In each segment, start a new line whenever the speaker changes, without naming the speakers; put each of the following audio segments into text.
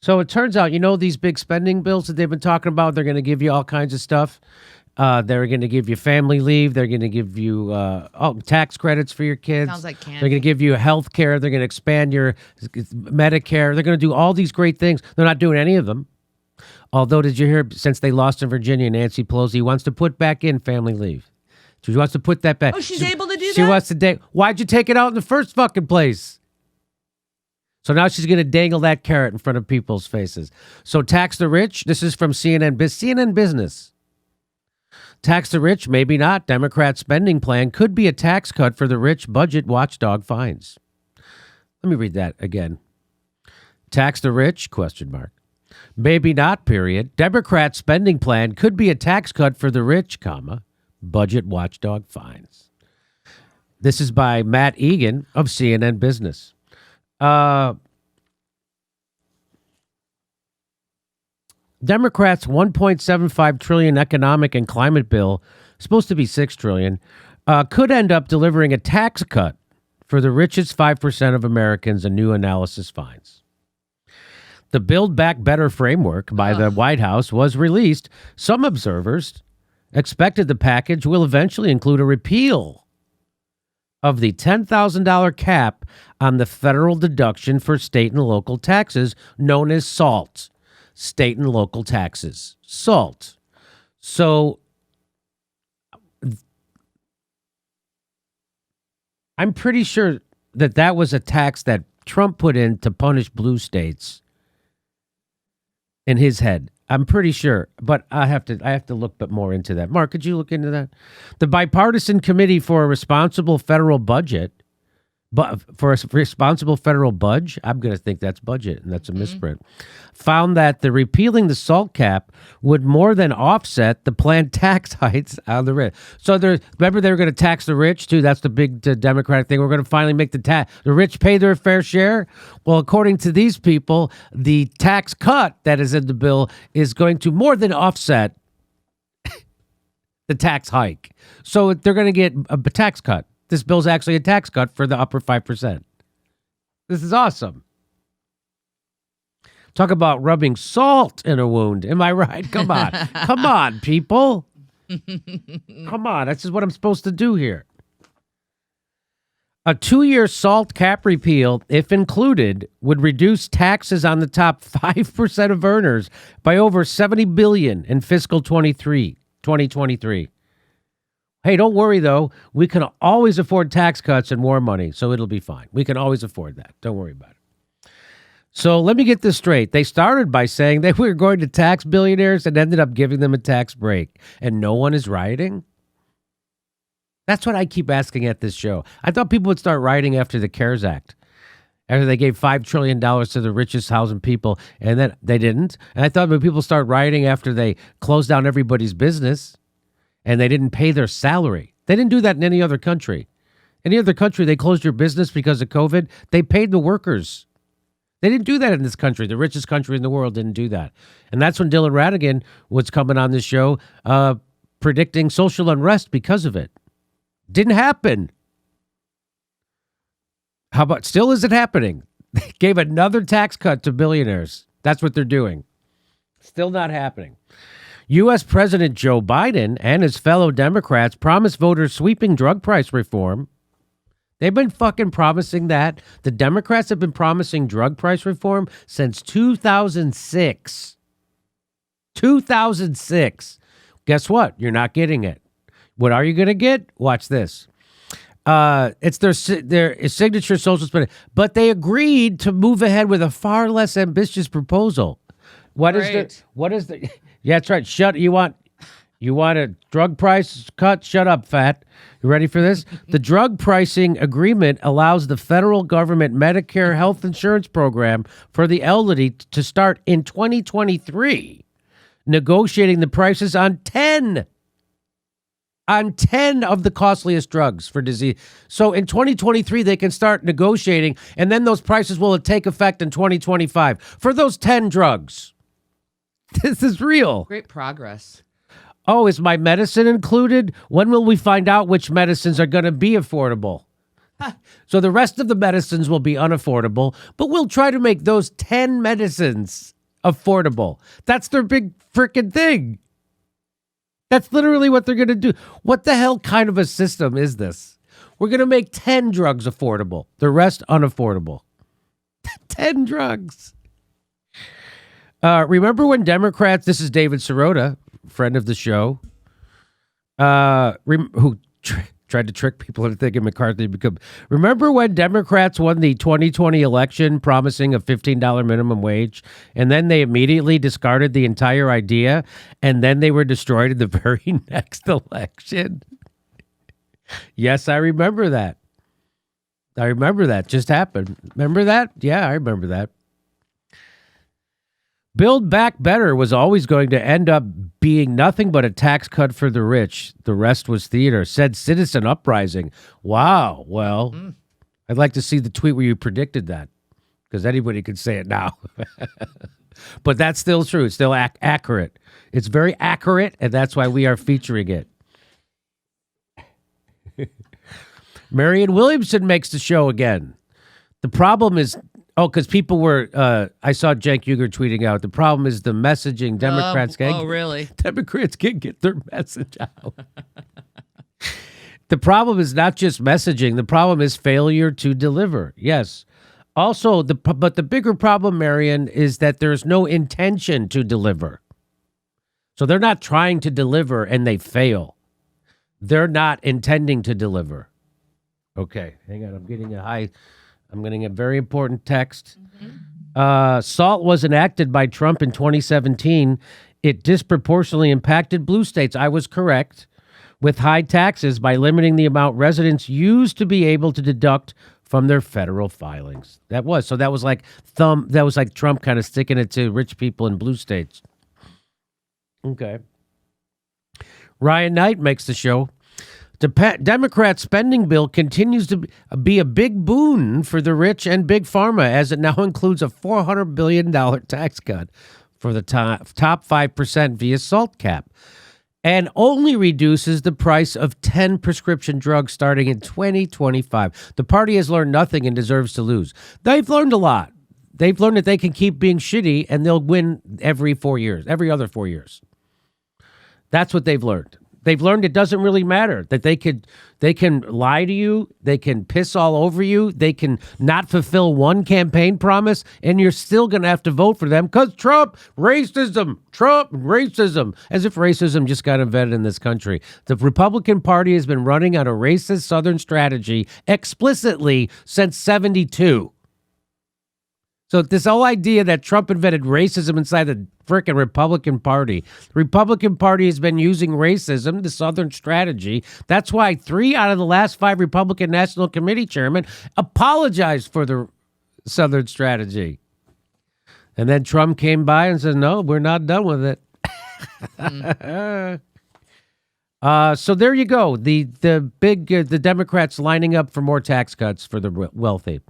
So it turns out, these big spending bills that they've been talking about, they're going to give you all kinds of stuff. They're going to give you family leave. They're going to give you tax credits for your kids.
Sounds like candy.
They're going to give you health care. They're going to expand your Medicare. They're going to do all these great things. They're not doing any of them. Although, did you hear, since they lost in Virginia, Nancy Pelosi wants to put back in family leave. She wants to put that back.
Oh, she's able to do that?
She wants to why'd you take it out in the first fucking place? So now she's going to dangle that carrot in front of people's faces. So tax the rich. This is from CNN Business. Tax the rich, maybe not. Democrat spending plan could be a tax cut for the rich, budget watchdog finds. Let me read that again. Tax the rich, ? Maybe not, period. Democrat spending plan could be a tax cut for the rich, budget watchdog finds. This is by Matt Egan of CNN Business. Democrats' $1.75 trillion economic and climate bill, supposed to be $6 trillion, could end up delivering a tax cut for the richest 5% of Americans, a new analysis finds. The Build Back Better framework by the White House was released. Some observers expected the package will eventually include a repeal of the $10,000 cap on the federal deduction for state and local taxes, known as SALT. State and local taxes. SALT. So I'm pretty sure that was a tax that Trump put in to punish blue states in his head. I'm pretty sure, but I have to look bit more into that. Mark, could you look into that? The Bipartisan Committee for a Responsible Federal Budget, but for a responsible federal budge, I'm going to think that's budget, and that's a misprint, found that the repealing the SALT cap would more than offset the planned tax hikes on the rich. So remember they were going to tax the rich too. That's the big Democratic thing. We're going to finally make the rich pay their fair share. Well, according to these people, the tax cut that is in the bill is going to more than offset the tax hike. So they're going to get a tax cut. This bill's actually a tax cut for the upper 5%. This is awesome. Talk about rubbing salt in a wound. Am I right? Come on. Come on, people. Come on. This is what I'm supposed to do here. A 2-year SALT cap repeal, if included, would reduce taxes on the top 5% of earners by over $70 billion in fiscal 2023. Hey, don't worry, though. We can always afford tax cuts and more money, so it'll be fine. We can always afford that. Don't worry about it. So let me get this straight. They started by saying they were going to tax billionaires and ended up giving them a tax break, and no one is rioting? That's what I keep asking at this show. I thought people would start rioting after the CARES Act, after they gave $5 trillion to the richest 1,000 people, and then they didn't. And I thought when people start rioting after they closed down everybody's business, and they didn't pay their salary. They didn't do that in any other country. Any other country, they closed your business because of COVID. They paid the workers. They didn't do that in this country. The richest country in the world didn't do that. And that's when Dylan Ratigan was coming on this show predicting social unrest because of it. Didn't happen. How about, still is it happening? They gave another tax cut to billionaires. That's what they're doing. Still not happening. U.S. President Joe Biden and his fellow Democrats promised voters sweeping drug price reform. They've been fucking promising that. The Democrats have been promising drug price reform since 2006. 2006. Guess what? You're not getting it. What are you going to get? Watch this. It's their signature social spending. But they agreed to move ahead with a far less ambitious proposal. What is the... Yeah, that's right. You want a drug price cut? Shut up, fat. You ready for this? The drug pricing agreement allows the federal government Medicare health insurance program for the elderly to start in 2023, negotiating the prices on 10 of the costliest drugs for disease. So in 2023, they can start negotiating, and then those prices will take effect in 2025 for those 10 drugs. This is real.
Great progress.
Oh, is my medicine included? When will we find out which medicines are going to be affordable? So the rest of the medicines will be unaffordable, but we'll try to make those 10 medicines affordable. That's their big freaking thing. That's literally what they're going to do. What the hell kind of a system is this? We're going to make 10 drugs affordable, the rest unaffordable. 10 drugs. Remember when Democrats, this is David Sirota, friend of the show, who tried to trick people into thinking McCarthy become. Remember when Democrats won the 2020 election promising a $15 minimum wage, and then they immediately discarded the entire idea, and then they were destroyed in the very next election? Yes, I remember that. I remember that just happened. Remember that? Yeah, I remember that. Build Back Better was always going to end up being nothing but a tax cut for the rich. The rest was theater, said Citizen Uprising. Wow. Well, I'd like to see the tweet where you predicted that, because anybody could say it now. But that's still true. It's still accurate. It's very accurate, and that's why we are featuring it. Marianne Williamson makes the show again. The problem is, because people were, I saw Cenk Uygur tweeting out, the problem is the messaging. Democrats can't.
Oh, really?
Democrats can't get their message out. The problem is not just messaging. The problem is failure to deliver. Yes. Also, but the bigger problem, Marianne, is that there's no intention to deliver. So they're not trying to deliver and they fail. They're not intending to deliver. Okay, hang on. I'm getting a very important text. SALT was enacted by Trump in 2017. It disproportionately impacted blue states. I was correct. With high taxes by limiting the amount residents used to be able to deduct from their federal filings. That was like Trump kind of sticking it to rich people in blue states. Okay. Ryan Knight makes the show. The Democrat spending bill continues to be a big boon for the rich and big pharma, as it now includes a $400 billion tax cut for the top 5% via SALT cap, and only reduces the price of 10 prescription drugs starting in 2025. The party has learned nothing and deserves to lose. They've learned a lot. They've learned that they can keep being shitty and they'll win every other 4 years. That's what they've learned. They've learned it doesn't really matter, that they can lie to you, they can piss all over you, they can not fulfill one campaign promise, and you're still going to have to vote for them because Trump, racism, as if racism just got invented in this country. The Republican Party has been running on a racist Southern strategy explicitly since 1972. So this whole idea that Trump invented racism inside the frickin' Republican Party. The Republican Party has been using racism, the Southern strategy. That's why 3 out of the last 5 Republican National Committee chairmen apologized for the Southern strategy. And then Trump came by and said, no, we're not done with it. So there you go. The Democrats lining up for more tax cuts for the wealthy.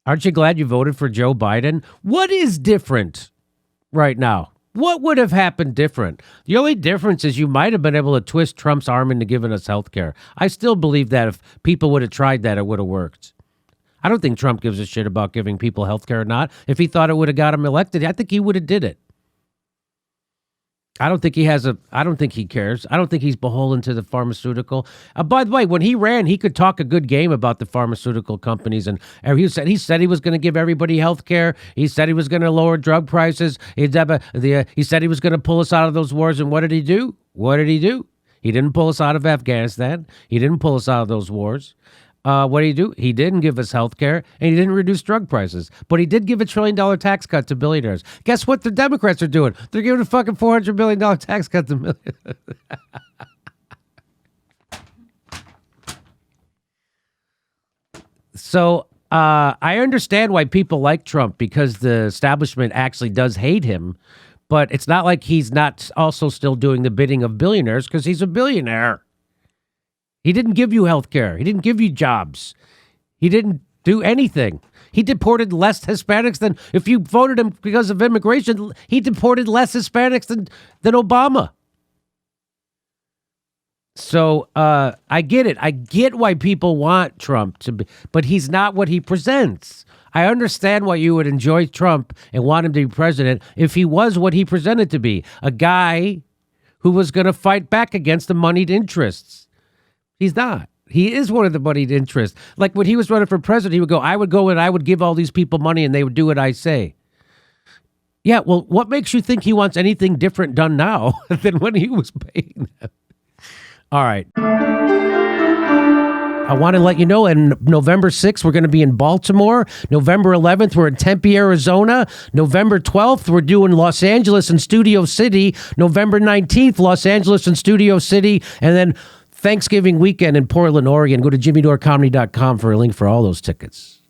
Aren't you glad you voted for Joe Biden? What is different right now? What would have happened different? The only difference is you might have been able to twist Trump's arm into giving us health care. I still believe that if people would have tried that, it would have worked. I don't think Trump gives a shit about giving people health care or not. If he thought it would have got him elected, I think he would have did it. I don't think he cares. I don't think he's beholden to the pharmaceutical. By the way, when he ran, he could talk a good game about the pharmaceutical companies, and he said he was going to give everybody health care. He said he was going to lower drug prices. He said he was going to pull us out of those wars. And what did he do? He didn't pull us out of Afghanistan. He didn't pull us out of those wars. What did he do? He didn't give us health care, and he didn't reduce drug prices. But he did give a $1 trillion tax cut to billionaires. Guess what the Democrats are doing? They're giving a fucking $400 billion tax cut to millionaires. So I understand why people like Trump, because the establishment actually does hate him. But it's not like he's not also still doing the bidding of billionaires, because he's a billionaire. He didn't give you health care. He didn't give you jobs. He didn't do anything. He deported less Hispanics than, if you voted him because of immigration, he deported less Hispanics than Obama. So I get it. I get why people want Trump to be, but he's not what he presents. I understand why you would enjoy Trump and want him to be president if he was what he presented to be, a guy who was going to fight back against the moneyed interests. He's not. He is one of the moneyed interests. Like when he was running for president, he would go, I would go and I would give all these people money and they would do what I say. Yeah, well, what makes you think he wants anything different done now than when he was paying them? All right. I want to let you know, on November 6th, we're going to be in Baltimore. November 11th, we're in Tempe, Arizona. November 12th, we're doing Los Angeles and Studio City. November 19th, Los Angeles and Studio City. And then Thanksgiving weekend in Portland, Oregon. Go to jimmydorecomedy.com for a link for all those tickets.